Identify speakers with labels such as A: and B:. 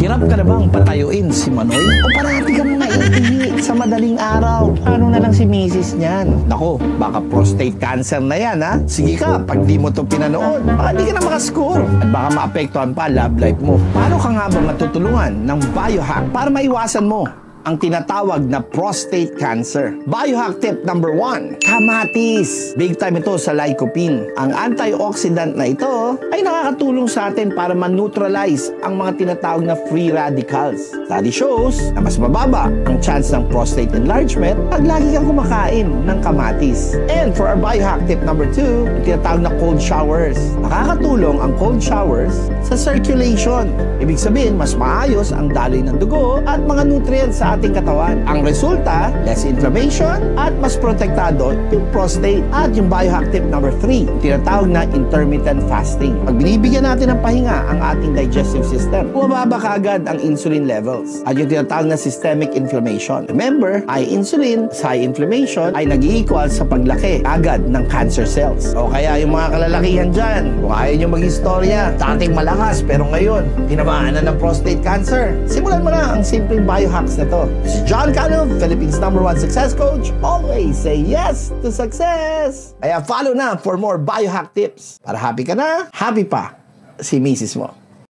A: Hirap ka na bang patayuin si Manoy? O parati ka mga iihi sa madaling araw? Ano na lang si misis niyan? Nako, baka prostate cancer na yan ha? Sige ka, pag di mo to pinanood, baka di ka na makascore. At baka maapektuhan pa love life mo. Paano ka nga ba matutulungan ng biohack para maiwasan mo ang tinatawag na prostate cancer? Biohack tip number 1, kamatis. Big time ito sa lycopene. Ang antioxidant na ito ay nakakatulong sa atin para man-neutralize ang mga tinatawag na free radicals. Study shows na mas mababa ang chance ng prostate enlargement pag lagi kang kumakain ng kamatis. And for our biohack tip number 2, ang tinatawag na cold showers. Nakakatulong ang cold showers sa circulation. Ibig sabihin, mas maayos ang daloy ng dugo at mga nutrients sa ating katawan. Ang resulta, less inflammation at mas protektado yung prostate. At yung biohack tip number 3, tinatawag na intermittent fasting. Pag binibigyan natin ng pahinga ang ating digestive system, bumababa kaagad ang insulin levels at yung tinatawag na systemic inflammation. Remember, high insulin sa high inflammation ay nag-i-equal sa paglaki agad ng cancer cells. O kaya yung mga kalalakihan dyan, kung ayaw nyo mag-istorya, dating malakas pero ngayon, tinamaan na ng prostate cancer. Simulan mo na ang simpleng biohacks na to. This is John Cano, Philippines #1 success coach. Always say yes to success. Kaya follow na for more biohack tips. Para happy ka na, happy pa si misis mo.